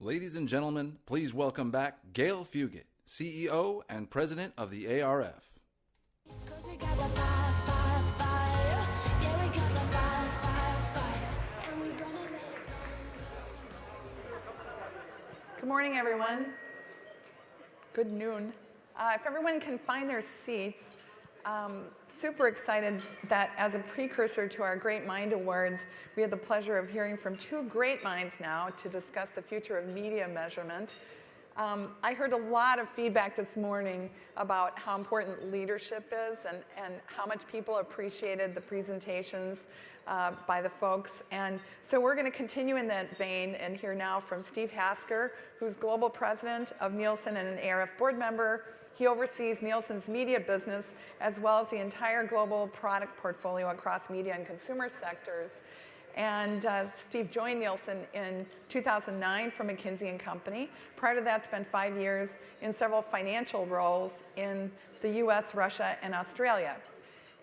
Ladies and gentlemen, please welcome back Gail Fugit, CEO and President of the ARF. Good morning, everyone. Good noon. If everyone can find their seats, super excited that as a precursor to our Great Mind Awards, we had the pleasure of hearing from two great minds now to discuss the future of media measurement. I heard a lot of feedback this morning about how important leadership is and how much people appreciated the presentations by the folks. And so we're going to continue in that vein and hear now from Steve Hasker, who's Global President of Nielsen and an ARF board member. He oversees Nielsen's media business as well as the entire global product portfolio across media and consumer sectors. And Steve joined Nielsen in 2009 from McKinsey & Company. Prior to that, spent 5 years in several financial roles in the US, Russia, and Australia.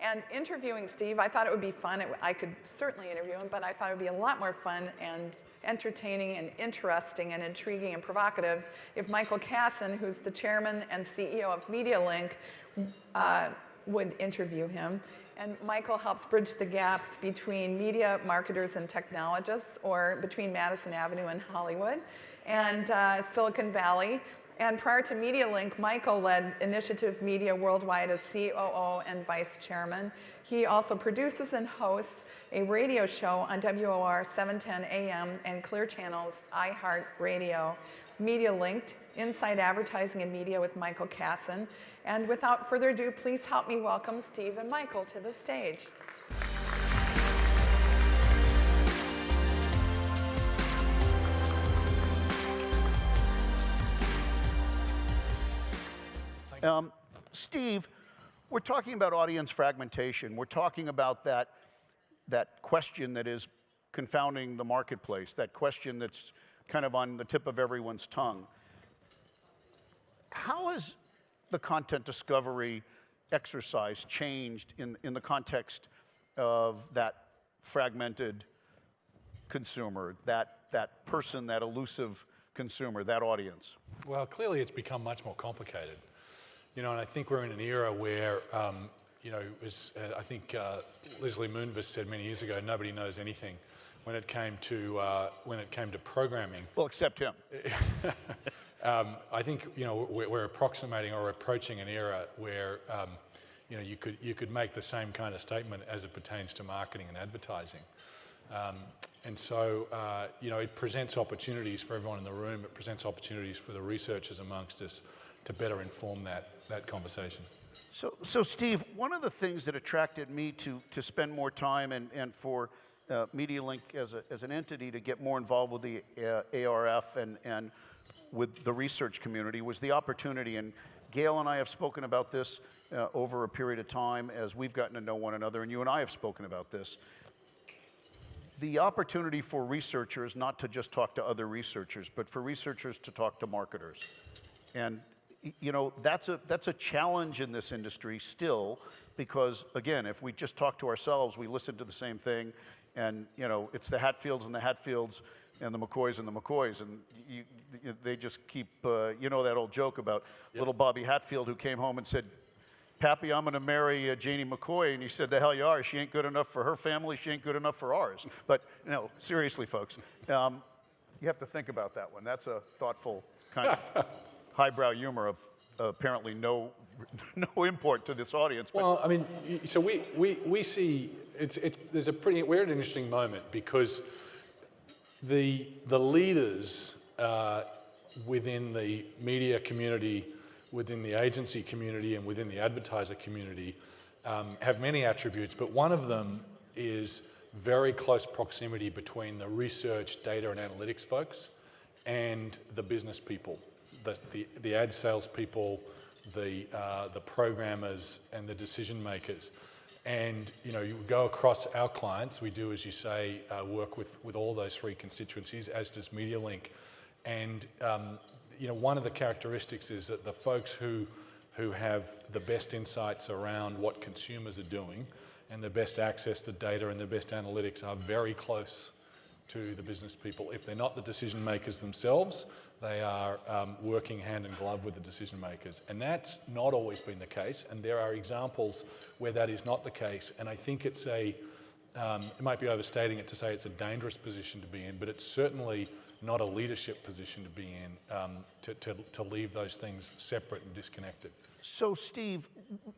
And interviewing Steve, I thought it would be fun. I could certainly interview him, but I thought it would be a lot more fun and entertaining and interesting and intriguing and provocative if Michael Kassan, who's the chairman and CEO of MediaLink, would interview him. And Michael helps bridge the gaps between media marketers and technologists, or between Madison Avenue and Hollywood, and Silicon Valley. And prior to MediaLink, Michael led Initiative Media Worldwide as COO and vice chairman. He also produces and hosts a radio show on WOR 710 AM and Clear Channel's iHeartRadio. MediaLinked, Inside Advertising and Media with Michael Kassan. And without further ado, please help me welcome Steve and Michael to the stage. Steve, we're talking about audience fragmentation. We're talking about that question that is confounding the marketplace, that question that's kind of on the tip of everyone's tongue. How has the content discovery exercise changed in the context of that fragmented consumer, that person, that elusive consumer, that audience? Well, clearly it's become much more complicated. You know, and I think we're in an era where, you know, I think Leslie Moonves said many years ago, nobody knows anything when it came to programming. Well, except him. I think, you know, we're approximating or approaching an era where, you know, you could make the same kind of statement as it pertains to marketing and advertising. And so, you know, it presents opportunities for everyone in the room. It presents opportunities for the researchers amongst us to better inform that conversation. So Steve, one of the things that attracted me to spend more time and for MediaLink as an entity to get more involved with the ARF and with the research community was the opportunity. And Gail and I have spoken about this over a period of time as we've gotten to know one another, and you and I have spoken about this. The opportunity for researchers not to just talk to other researchers, but for researchers to talk to marketers. And you know, that's a challenge in this industry still, because again, if we just talk to ourselves, we listen to the same thing, and you know, it's the Hatfields and the Hatfields and the McCoys and the McCoys, and they just keep, you know that old joke about little Bobby Hatfield who came home and said, "Pappy, I'm gonna marry Janie McCoy," and he said, "The hell you are, she ain't good enough for her family, she ain't good enough for ours." But you know, seriously folks, you have to think about that one. That's a thoughtful kind of highbrow humor of apparently no import to this audience. But well, I mean, so we see we're at an interesting moment because the leaders within the media community, within the agency community, and within the advertiser community have many attributes, but one of them is very close proximity between the research, data, and analytics folks and the business people. The ad sales people, the programmers, and the decision makers. And you know, you go across our clients. We do, as you say, work with all those three constituencies, as does MediaLink. And you know, one of the characteristics is that the folks who have the best insights around what consumers are doing and the best access to data and the best analytics are very close to the business people. If they're not the decision makers themselves, they are working hand in glove with the decision makers. And that's not always been the case. And there are examples where that is not the case. And I think it's it might be overstating it to say it's a dangerous position to be in, but it's certainly not a leadership position to be in, to leave those things separate and disconnected. So, Steve,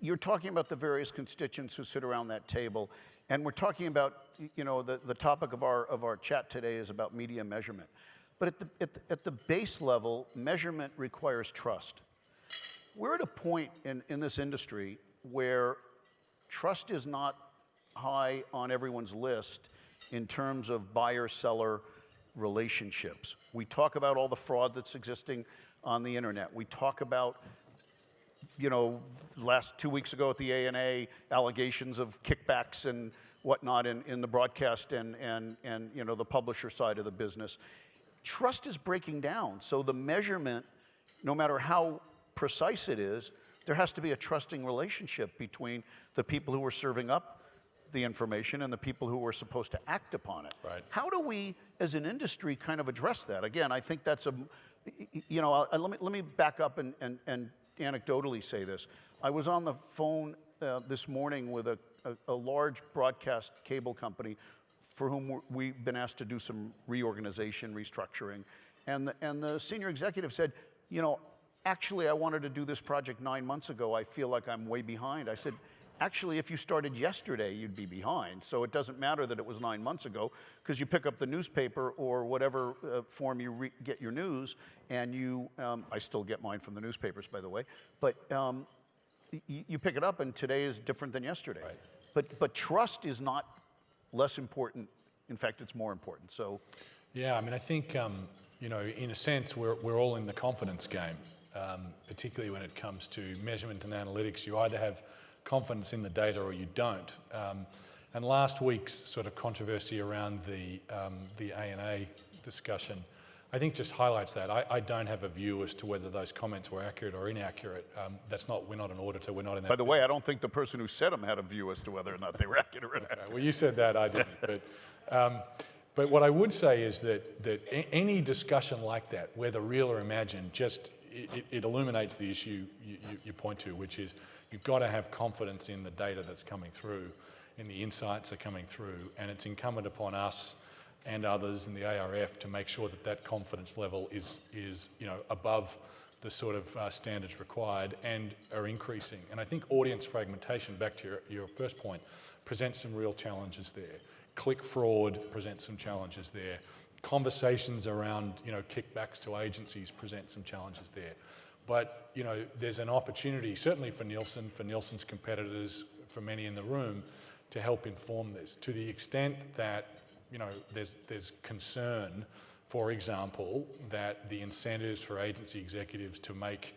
you're talking about the various constituents who sit around that table, and we're talking about, the topic of our chat today is about media measurement. But at the base level, measurement requires trust. We're at a point in this industry where trust is not high on everyone's list in terms of buyer-seller relationships. We talk about all the fraud that's existing on the internet. We talk about, last 2 weeks ago at the ANA, allegations of kickbacks and whatnot in the broadcast and the publisher side of the business. Trust is breaking down. So the measurement, no matter how precise it is, there has to be a trusting relationship between the people who are serving up the information and the people who are supposed to act upon it. Right. How do we, as an industry, kind of address that? Again, I think that's let me back up and anecdotally say this. I was on the phone this morning with a large broadcast cable company for whom we've been asked to do some reorganization, restructuring. And the senior executive said, actually, I wanted to do this project 9 months ago. I feel like I'm way behind. I said, actually, if you started yesterday, you'd be behind. So it doesn't matter that it was 9 months ago, because you pick up the newspaper or whatever form you get your news, and I still get mine from the newspapers, by the way, but you pick it up, and today is different than yesterday. Right. But trust is not less important. In fact, it's more important. So, yeah, I mean, I think in a sense, we're all in the confidence game, particularly when it comes to measurement and analytics. You either have confidence in the data or you don't. And last week's sort of controversy around the ANA discussion, I think just highlights that. I don't have a view as to whether those comments were accurate or inaccurate. We're not an auditor, we're not in that. By the way, I don't think the person who said them had a view as to whether or not they were accurate or inaccurate. Okay, well, you said that, I didn't. But what I would say is that any discussion like that, whether real or imagined, it illuminates the issue you point to, which is you've got to have confidence in the data that's coming through, in the insights that are coming through, and it's incumbent upon us and others in the ARF to make sure that confidence level is above the sort of standards required and are increasing. And I think audience fragmentation, back to your first point, presents some real challenges there. Click fraud presents some challenges there. Conversations around kickbacks to agencies present some challenges there. But there's an opportunity, certainly for Nielsen, for Nielsen's competitors, for many in the room, to help inform this. To the extent that there's concern, for example, that the incentives for agency executives to make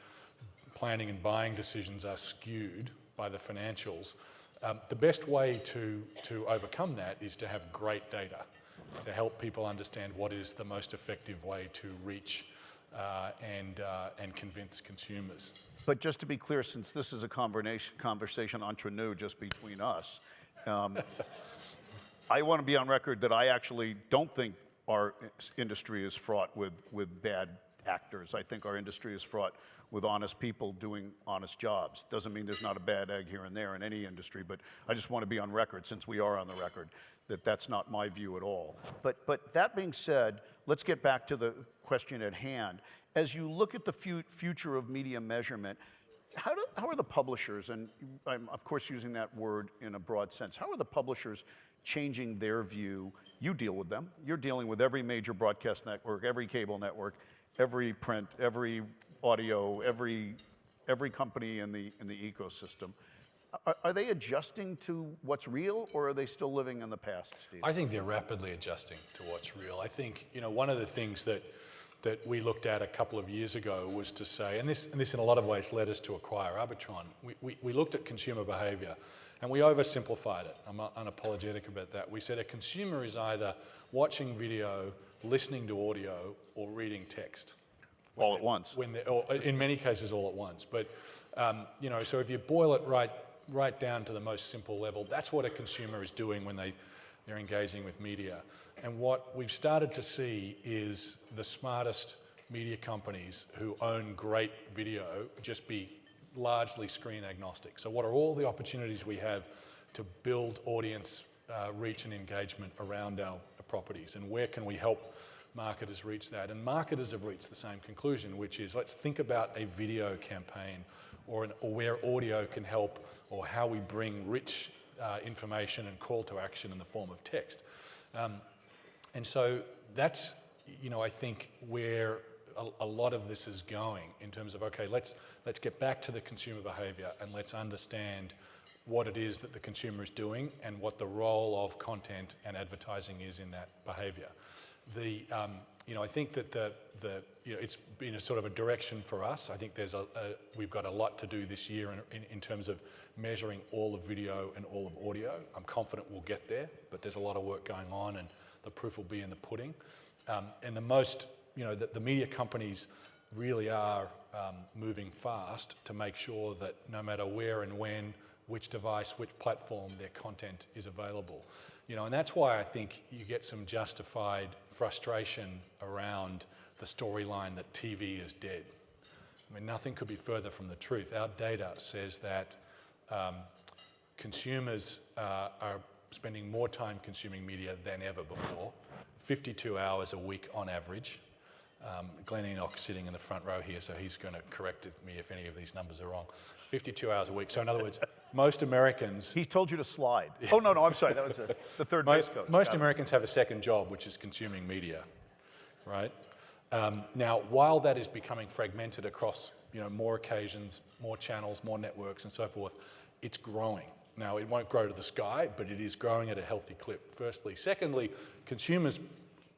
planning and buying decisions are skewed by the financials. The best way to overcome that is to have great data, to help people understand what is the most effective way to reach and convince consumers. But just to be clear, since this is a conversation entre nous, just between us, I want to be on record that I actually don't think our industry is fraught with bad actors. I think our industry is fraught with honest people doing honest jobs. Doesn't mean there's not a bad egg here and there in any industry, but I just want to be on record, since we are on the record, that that's not my view at all. But that being said, let's get back to the question at hand. As you look at the future of media measurement, how are the publishers, and I'm of course using that word in a broad sense, how are the publishers changing their view? You deal with them. You're dealing with every major broadcast network, every cable network, every print, every audio, every company in the ecosystem. Are they adjusting to what's real, or are they still living in the past, Steve? I think they're rapidly adjusting to what's real. I think one of the things that we looked at a couple of years ago was to say, and this in a lot of ways led us to acquire Arbitron. We looked at consumer behaviour, and we oversimplified it. I'm unapologetic about that. We said a consumer is either watching video, listening to audio, or reading text. All at once. Or in many cases, all at once. But so if you boil it right down to the most simple level, that's what a consumer is doing when they they're engaging with media. And what we've started to see is the smartest media companies who own great video just be largely screen agnostic. So what are all the opportunities we have to build audience reach and engagement around our properties, and where can we help marketers reach that? And marketers have reached the same conclusion, which is let's think about a video campaign or where audio can help, or how we bring rich information and call to action in the form of text. And so that's, I think where a lot of this is going in terms of, okay, let's get back to the consumer behavior and let's understand what it is that the consumer is doing and what the role of content and advertising is in that behavior. I think that it's been a sort of a direction for us. I think we've got a lot to do this year in terms of measuring all of video and all of audio. I'm confident we'll get there, but there's a lot of work going on, and the proof will be in the pudding. And the media companies really are moving fast to make sure that no matter where and when, which device, which platform, their content is available. And that's why I think you get some justified frustration around the storyline that TV is dead. I mean, nothing could be further from the truth. Our data says that consumers are spending more time consuming media than ever before, 52 hours a week on average. Glenn Enoch's sitting in the front row here, so he's going to correct me if any of these numbers are wrong. 52 hours a week. So in other words, most Americans... He told you to slide. Oh, no, I'm sorry. That was the third base coach. Most Americans have a second job, which is consuming media, right? Now, while that is becoming fragmented across more occasions, more channels, more networks and so forth, it's growing. Now, it won't grow to the sky, but it is growing at a healthy clip, firstly. Secondly, consumers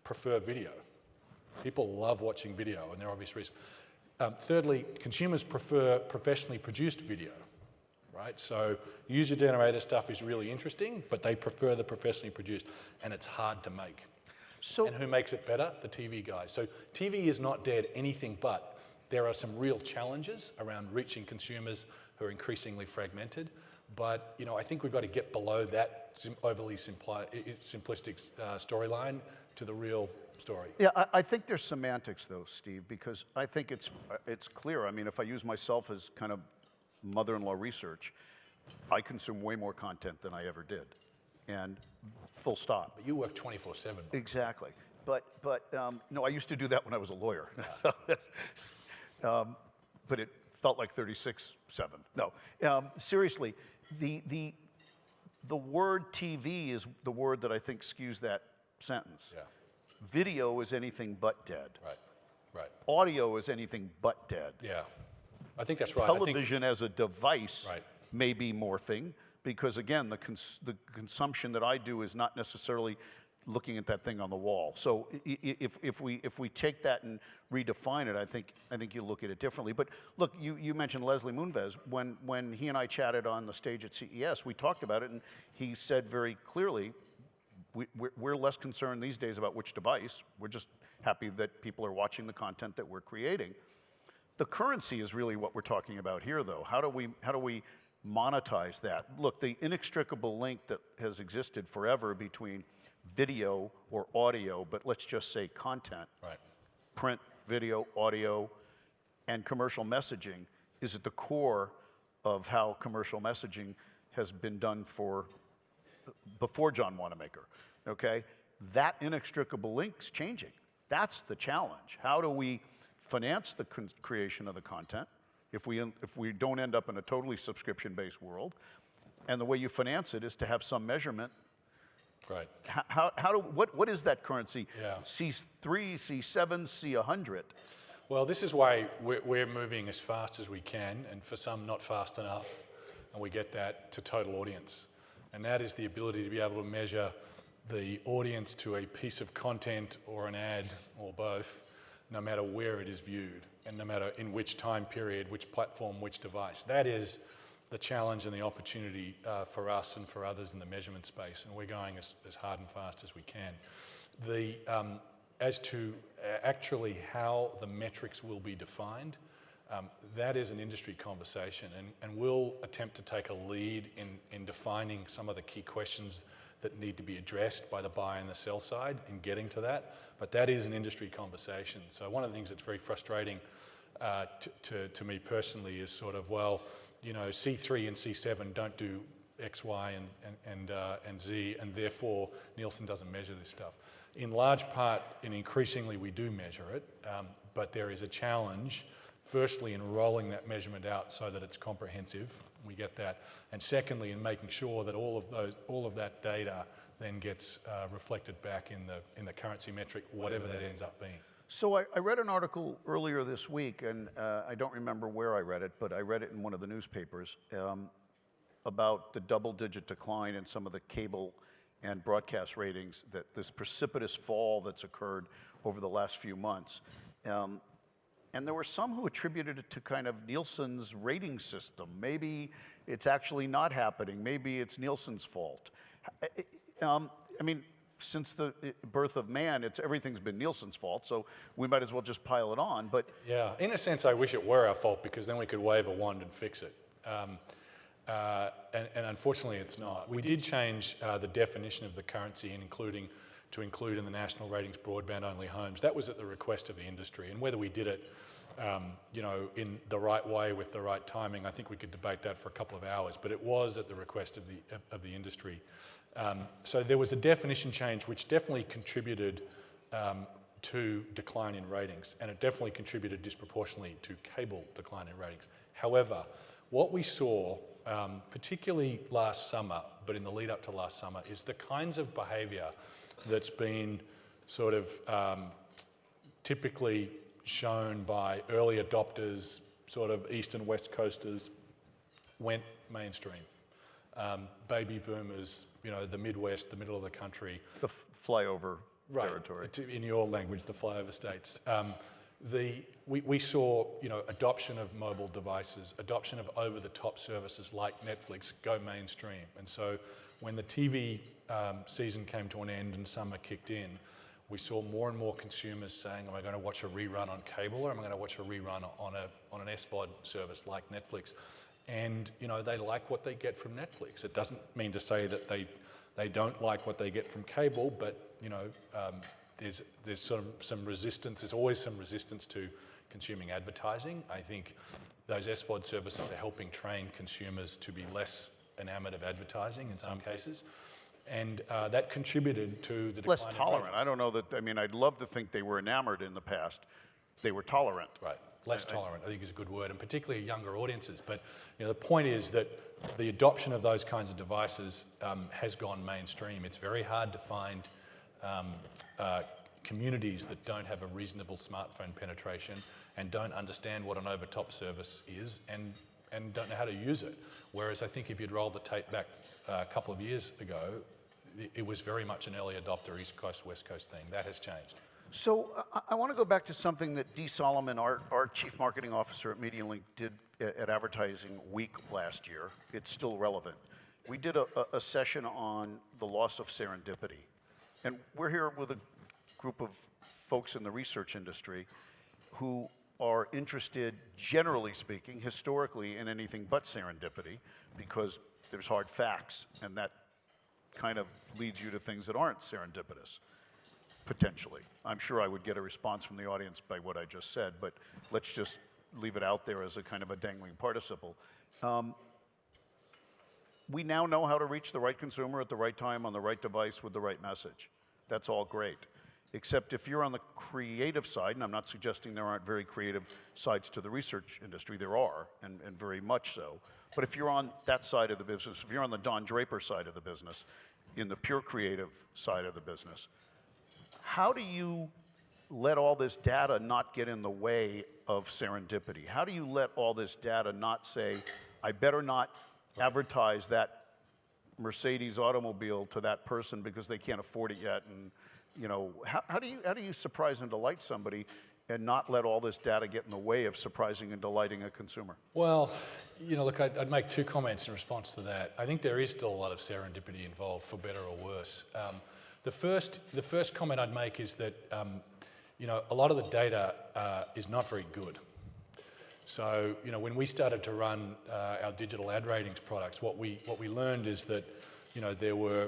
prefer video. People love watching video, and there are obvious reasons. Thirdly, consumers prefer professionally produced video, right? So user-generated stuff is really interesting, but they prefer the professionally produced, and it's hard to make. And who makes it better? The TV guys. So TV is not dead, anything but. There are some real challenges around reaching consumers who are increasingly fragmented, but I think we've got to get below that overly simplistic storyline to the real story. Yeah, I think there's semantics though, Steve, because I think it's clear. I mean, if I use myself as kind of mother-in-law research, I consume way more content than I ever did, and full stop. But you work 24/7. Exactly. But no, I used to do that when I was a lawyer. But it felt like 36/7. No, seriously, the word TV is the word that I think skews that sentence. Yeah. Video is anything but dead. Right. Audio is anything but dead. Yeah, I think that's right. Television as a device Right. may be morphing, because again, the consumption that I do is not necessarily looking at that thing on the wall. So if we take that and redefine it, I think you look at it differently. But look, you mentioned Leslie Moonves. When he and I chatted on the stage at CES, we talked about it, and he said very clearly, we're less concerned these days about which device. We're just happy that people are watching the content that we're creating. The currency is really what we're talking about here, though. How do we monetize that? Look, the inextricable link that has existed forever between video or audio, but let's just say content, Right. print, video, audio, and commercial messaging is at the core of how commercial messaging has been done before John Wanamaker, okay? That inextricable link's changing. That's the challenge. How do we finance the creation of the content if we don't end up in a totally subscription-based world? And the way you finance it is to have some measurement. Right. What is that currency? Yeah. C3, C7, C100? Well, this is why we're moving as fast as we can, and for some not fast enough, and we get that to total audience. And that is the ability to be able to measure the audience to a piece of content or an ad or both, no matter where it is viewed, and no matter in which time period, which platform, which device. That is the challenge and the opportunity for us and for others in the measurement space, and we're going as hard and fast as we can. As to actually how the metrics will be defined, That is an industry conversation, and we'll attempt to take a lead in defining some of the key questions that need to be addressed by the buy and the sell side in getting to that. But that is an industry conversation. So one of the things that's very frustrating to me personally is sort of, well, you know, C3 and C7 don't do X, Y, and Z, and therefore Nielsen doesn't measure this stuff. In large part, and increasingly, we do measure it, but there is a challenge, firstly, in rolling that measurement out so that it's comprehensive, we get that, and secondly, in making sure that all of that data then gets reflected back in the currency metric, whatever that ends up being. So I read an article earlier this week, and I don't remember where I read it, but I read it in one of the newspapers, about the double-digit decline in some of the cable and broadcast ratings, that this precipitous fall that's occurred over the last few months. And there were some who attributed it to kind of Nielsen's rating system. Maybe it's actually not happening. Maybe it's Nielsen's fault. I mean, since the birth of man, everything's been Nielsen's fault, so we might as well just pile it on. But yeah, in a sense, I wish it were our fault, because then we could wave a wand and fix it. And unfortunately, it's not. We did change the definition of the currency to include in the national ratings broadband-only homes. That was at the request of the industry, and whether we did it, you know, in the right way with the right timing, I think we could debate that for a couple of hours. But it was at the request of the industry. So there was a definition change, which definitely contributed to decline in ratings, and it definitely contributed disproportionately to cable decline in ratings. However, what we saw, particularly last summer, but in the lead up to last summer, is the kinds of behaviour that's been sort of typically shown by early adopters, sort of East and West Coasters, went mainstream. Baby boomers, you know, the Midwest, the middle of the country. The flyover territory. In your language, the flyover states. We saw, you know, adoption of mobile devices, adoption of over-the-top services like Netflix go mainstream. And so when the TV season came to an end and summer kicked in, we saw more and more consumers saying, am I going to watch a rerun on cable, or am I going to watch a rerun on an SVOD service like Netflix? And, you know, they like what they get from Netflix. It doesn't mean to say that they don't like what they get from cable, but, you know, there's some resistance. There's always some resistance to consuming advertising. I think those SVOD services are helping train consumers to be less enamored of advertising in some cases. And that contributed to the decline. Less tolerant. I don't know that, I mean, I'd love to think they were enamored in the past. They were tolerant. Right. Less tolerant, I think, is a good word, and particularly younger audiences. But, you know, the point is that the adoption of those kinds of devices has gone mainstream. It's very hard to find communities that don't have a reasonable smartphone penetration and don't understand what an over-top service is and don't know how to use it. Whereas I think if you'd rolled the tape back a couple of years ago, it was very much an early adopter, East Coast, West Coast thing. That has changed. So I want to go back to something that Dee Solomon, our chief marketing officer at MediaLink, did at Advertising Week last year. It's still relevant. We did a session on the loss of serendipity. And we're here with a group of folks in the research industry who are interested, generally speaking, historically, in anything but serendipity, because there's hard facts, and that kind of leads you to things that aren't serendipitous. Potentially. I'm sure I would get a response from the audience by what I just said, but let's just leave it out there as a kind of a dangling participle. We now know how to reach the right consumer at the right time on the right device with the right message. That's all great. Except if you're on the creative side, and I'm not suggesting there aren't very creative sides to the research industry, there are, and very much so. But if you're on that side of the business, if you're on the Don Draper side of the business, in the pure creative side of the business, how do you let all this data not get in the way of serendipity? How do you let all this data not say, I better not advertise that Mercedes automobile to that person because they can't afford it yet? And, you know, how do you surprise and delight somebody and not let all this data get in the way of surprising and delighting a consumer? Well, you know, look, I'd make two comments in response to that. I think there is still a lot of serendipity involved, for better or worse. The first comment I'd make is that, you know, a lot of the data is not very good. So, when we started to run our digital ad ratings products, what we learned is that, there were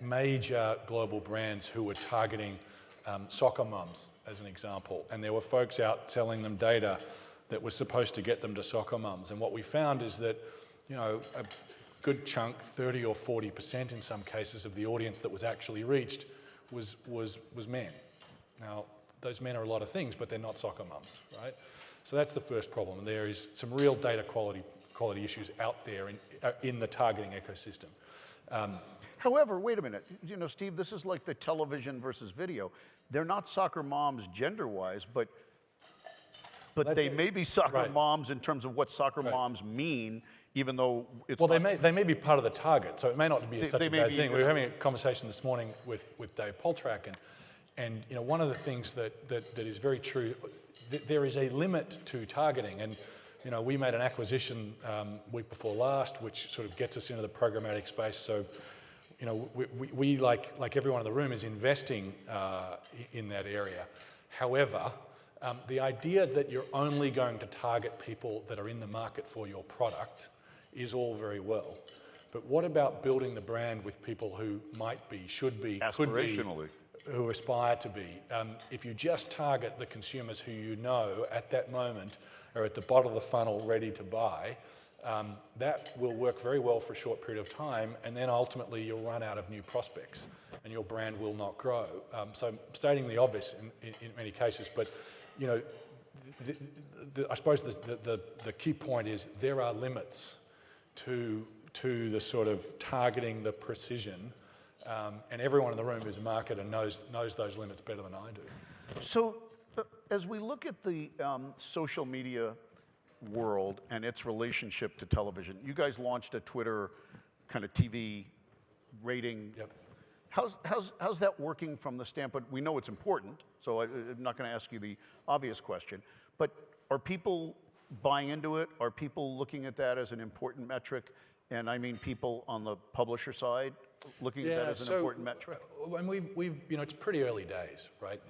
major global brands who were targeting soccer mums, as an example, and there were folks out selling them data that was supposed to get them to soccer mums. And what we found is that, a good chunk, 30 or 40% in some cases, of the audience that was actually reached was men. Now, those men are a lot of things, but they're not soccer mums, right? So that's the first problem. There is some real data quality issues out there in the targeting ecosystem. However, wait a minute. Steve, this is like the television versus video. They're not soccer moms gender-wise, but they may be soccer moms in terms of what soccer moms mean, even though it's they may be part of the target, so it may not be such a bad thing. We were having a conversation this morning with Dave Poltrak, and one of the things that is very true, there is a limit to targeting, and we made an acquisition week before last, which sort of gets us into the programmatic space. So, we like everyone in the room is investing in that area. However, the idea that you're only going to target people that are in the market for your product is all very well. But what about building the brand with people who might be, should be, could be, who aspire to be? If you just target the consumers who at that moment are at the bottom of the funnel ready to buy, that will work very well for a short period of time, and then ultimately you'll run out of new prospects and your brand will not grow. So I'm stating the obvious in many cases, but I suppose the key point is there are limits to the sort of targeting, the precision, and everyone in the room who's a marketer knows those limits better than I do. So as we look at the social media world and its relationship to television, you guys launched a Twitter kind of TV rating. Yep. How's that working from the standpoint? We know it's important, so I'm not going to ask you the obvious question, but are people buying into it? Are people looking at that as an important metric? And I mean people on the publisher side looking at that as an important metric? And we've it's pretty early days, right?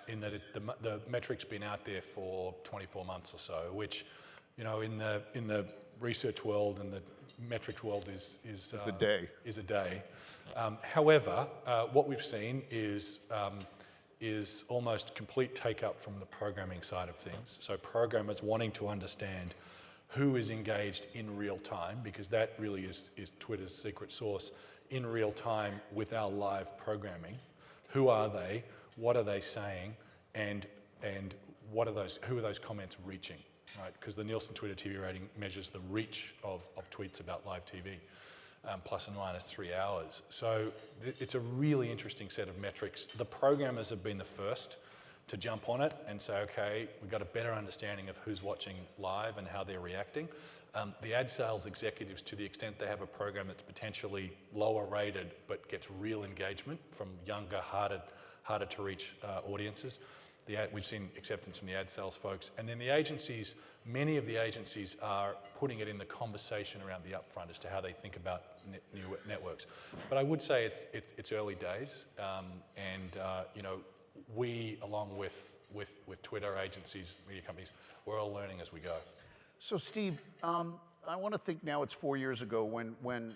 In that the metric's been out there for 24 months or so, which, in the research world and the metrics world is a day. However, what we've seen is almost complete take-up from the programming side of things. So programmers wanting to understand who is engaged in real time, because that really is Twitter's secret sauce, in real time with our live programming. Who are they? What are they saying? And who are those comments reaching? Right? Because the Nielsen Twitter TV rating measures the reach of tweets about live TV, plus and minus 3 hours. So it's a really interesting set of metrics. The programmers have been the first to jump on it and say, okay, we've got a better understanding of who's watching live and how they're reacting. The ad sales executives, to the extent they have a program that's potentially lower rated but gets real engagement from younger, harder to reach audiences, we've seen acceptance from the ad sales folks. And then the agencies, many of the agencies are putting it in the conversation around the upfront as to how they think about new networks. But I would say it's early days, we, along with Twitter agencies, media companies, we're all learning as we go. So Steve, I want to think now it's 4 years ago when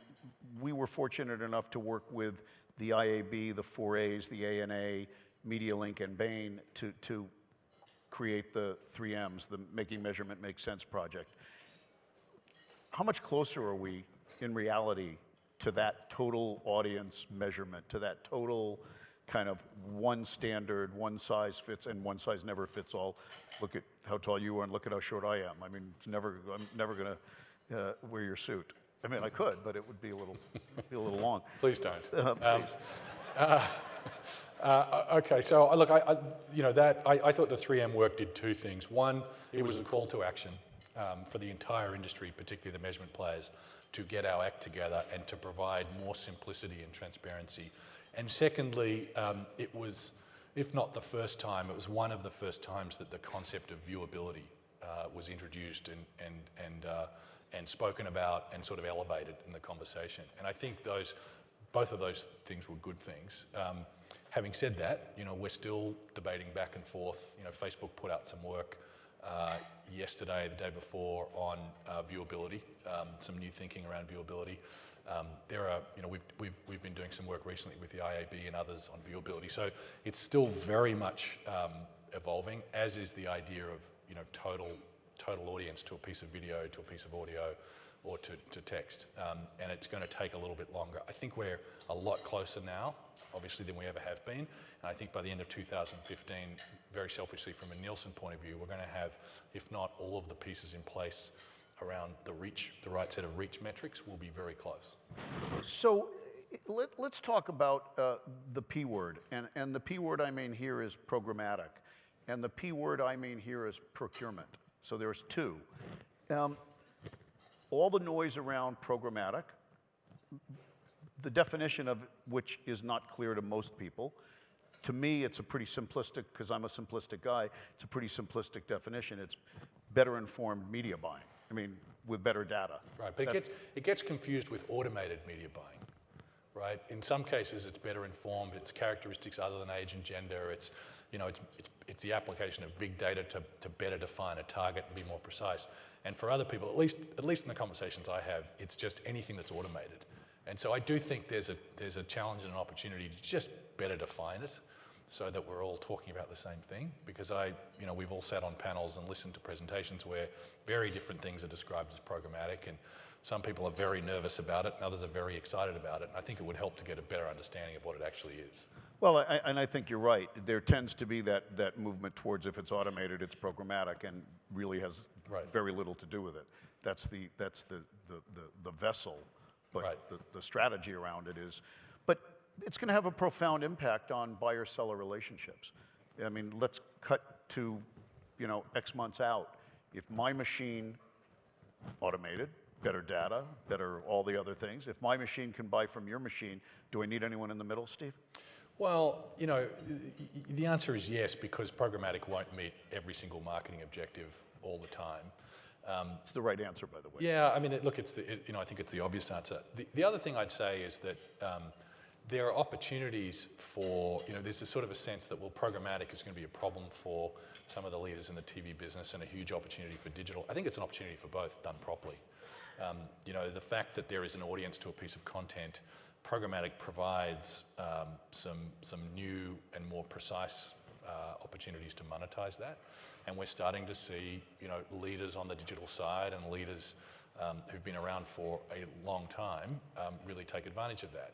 we were fortunate enough to work with the IAB, the 4As, the ANA, MediaLink, and Bain to create the 3Ms, the Making Measurement Make Sense project. How much closer are we in reality to that total audience measurement, to that total kind of one standard, one size fits, and one size never fits all? Look at how tall you are and look at how short I am. I mean, I'm never going to wear your suit. I mean, I could, but it would be a little long. Please don't. Please. Okay, so look, I thought the 3M work did two things. One, it was a call to action for the entire industry, particularly the measurement players, to get our act together and to provide more simplicity and transparency. And secondly, it was, if not the first time, it was one of the first times that the concept of viewability was introduced and spoken about and sort of elevated in the conversation. And I think both of those things were good things. Having said that, we're still debating back and forth. Facebook put out some work yesterday, the day before, on viewability, some new thinking around viewability. There are, we've been doing some work recently with the IAB and others on viewability. So it's still very much evolving, as is the idea of, total audience to a piece of video, to a piece of audio, or to text. And it's going to take a little bit longer. I think we're a lot closer now, obviously, than we ever have been. And I think by the end of 2015, very selfishly from a Nielsen point of view, we're going to have, if not all of the pieces in place around the right set of reach metrics, will be very close. So let's talk about the P word. And the P word I mean here is programmatic. And the P word I mean here is procurement. So there's two. All the noise around programmatic, the definition of which is not clear to most people. To me, it's a pretty simplistic, because I'm a simplistic guy, it's a pretty simplistic definition. It's better informed media buying. I mean, with better data. Right, but it gets confused with automated media buying, right? In some cases, it's better informed. It's characteristics other than age and gender. It's the application of big data to better define a target and be more precise. And for other people, at least in the conversations I have, it's just anything that's automated. And so I do think there's a challenge and an opportunity to just better define it, so that we're all talking about the same thing. Because we've all sat on panels and listened to presentations where very different things are described as programmatic, and some people are very nervous about it, and others are very excited about it. And I think it would help to get a better understanding of what it actually is. Well, and I think you're right. There tends to be that movement towards, if it's automated, it's programmatic, and really has very little to do with it. That's the vessel, but the strategy around it is. But it's going to have a profound impact on buyer-seller relationships. I mean, let's cut to, X months out. If my machine, automated, better data, better all the other things, if my machine can buy from your machine, do I need anyone in the middle, Steve? Well, the answer is yes, because programmatic won't meet every single marketing objective all the time. It's the right answer, by the way. Yeah, I mean, I think it's the obvious answer. The other thing I'd say is that there are opportunities for, there's a sort of a sense that, programmatic is going to be a problem for some of the leaders in the TV business and a huge opportunity for digital. I think it's an opportunity for both, done properly. The fact that there is an audience to a piece of content, programmatic provides some new and more precise opportunities to monetize that. And we're starting to see, leaders on the digital side and leaders who've been around for a long time really take advantage of that.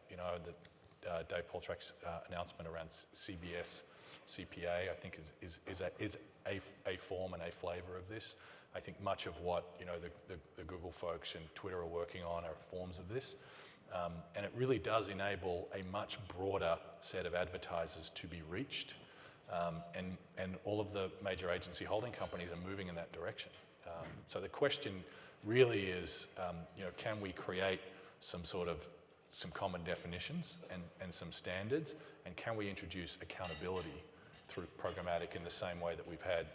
Dave Poltrak's announcement around CBS, CPA, I think is a form and a flavor of this. I think much of what the Google folks and Twitter are working on are forms of this. And it really does enable a much broader set of advertisers to be reached. And all of the major agency holding companies are moving in that direction. So the question really is, can we create some common definitions and some standards, and can we introduce accountability through programmatic in the same way that we've had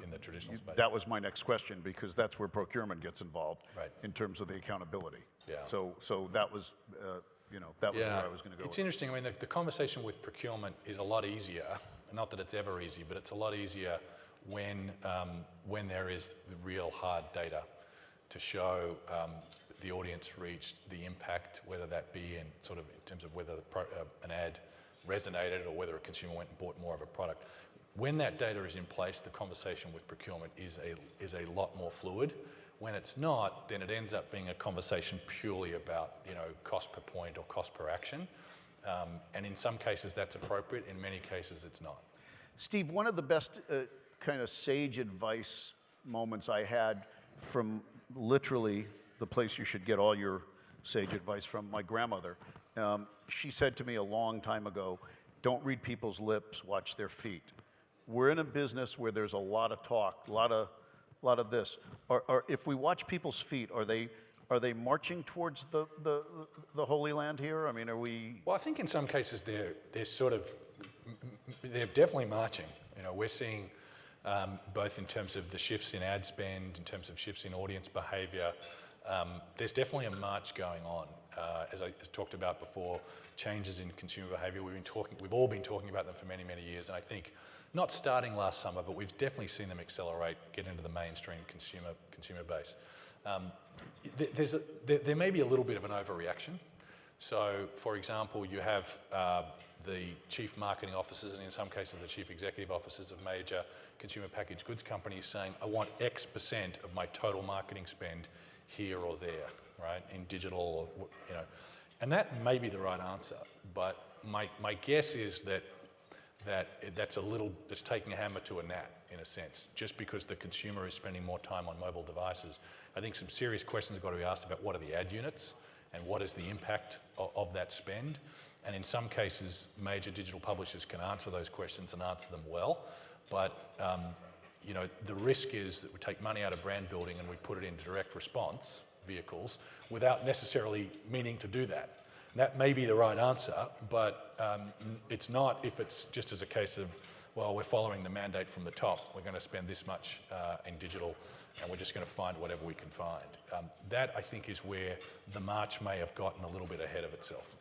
in the traditional space? That was my next question, because that's where procurement gets involved, right, in terms of the accountability. Yeah. So that was, that was where I was going to go. It's interesting. I mean, the conversation with procurement is a lot easier. Not that it's ever easy, but it's a lot easier when there is the real hard data to show the audience reached, the impact, whether that be in terms of whether an ad resonated or whether a consumer went and bought more of a product. When that data is in place, the conversation with procurement is a lot more fluid. When it's not, then it ends up being a conversation purely about cost per point or cost per action. And in some cases that's appropriate, in many cases it's not. Steve, one of the best kind of sage advice moments I had from literally the place you should get all your sage advice from, my grandmother. She said to me a long time ago, don't read people's lips, watch their feet. We're in a business where there's a lot of talk, a lot of this. If we watch people's feet, are they marching towards the Holy Land here? I mean, are we? Well, I think in some cases they're definitely marching. We're seeing both in terms of the shifts in ad spend, in terms of shifts in audience behaviour. There's definitely a march going on. as I talked about before, changes in consumer behaviour. We've all been talking about them for many, many years, and I think not starting last summer, but we've definitely seen them accelerate, get into the mainstream consumer base. There may be a little bit of an overreaction. So, for example, you have the chief marketing officers and in some cases the chief executive officers of major consumer packaged goods companies saying, I want X% of my total marketing spend here or there, right, in digital, or, you know. And that may be the right answer, but my guess is that's taking a hammer to a gnat, in a sense, just because the consumer is spending more time on mobile devices. I think some serious questions have got to be asked about what are the ad units and what is the impact of that spend. And in some cases, major digital publishers can answer those questions and answer them well. But you know, the risk is that we take money out of brand building and we put it into direct response vehicles without necessarily meaning to do that. That may be the right answer, but it's not if it's just as a case of, well, we're following the mandate from the top. We're going to spend this much in digital, and we're just going to find whatever we can find. That, I think, is where the march may have gotten a little bit ahead of itself.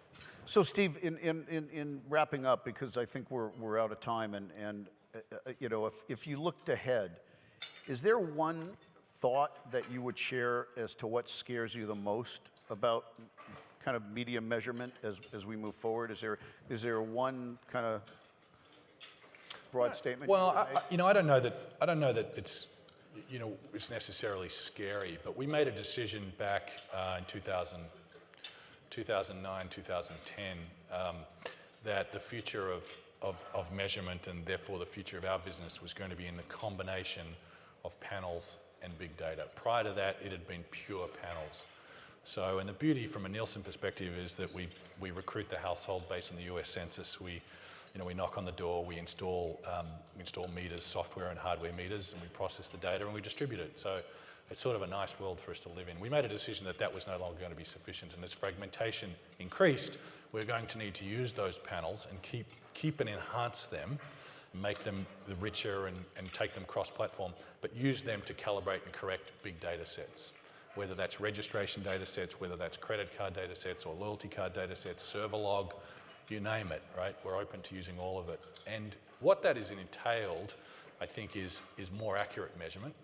So, Steve, in wrapping up, because I think we're out of time, and you know, if you looked ahead, is there one thought that you would share as to what scares you the most about kind of media measurement as we move forward? Is there one kind of broad statement? Well, you know, I don't know that it's, you know, it's necessarily scary, but we made a decision back in 2009, 2010, that the future of measurement and therefore the future of our business was going to be in the combination of panels and big data. Prior to that, it had been pure panels. So, and the beauty from a Nielsen perspective is that we recruit the household based on the US Census. We knock on the door, we install meters, software and hardware meters, and we process the data and we distribute it. So it's sort of a nice world for us to live in. We made a decision that was no longer going to be sufficient, and as fragmentation increased, we're going to need to use those panels and keep and enhance them, make them richer and take them cross-platform, but use them to calibrate and correct big data sets. Whether that's registration data sets, whether that's credit card data sets or loyalty card data sets, server log, you name it, right? We're open to using all of it. And what that is entailed, I think, is more accurate measurement,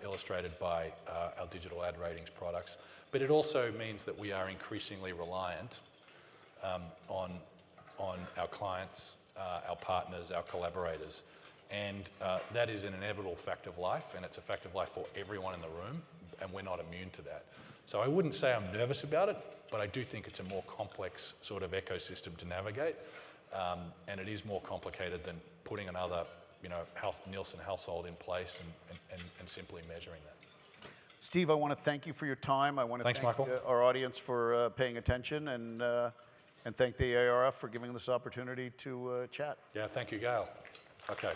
illustrated by our digital ad ratings products. But it also means that we are increasingly reliant on our clients, our partners, our collaborators. And that is an inevitable fact of life, and it's a fact of life for everyone in the room, and we're not immune to that. So I wouldn't say I'm nervous about it, but I do think it's a more complex sort of ecosystem to navigate, and it is more complicated than putting another, you know, Nielsen household in place and simply measuring that. Steve, I want to thank you for your time. I want to thank our audience for paying attention, and thank the ARF for giving us this opportunity to chat. Yeah, thank you, Gail. Okay.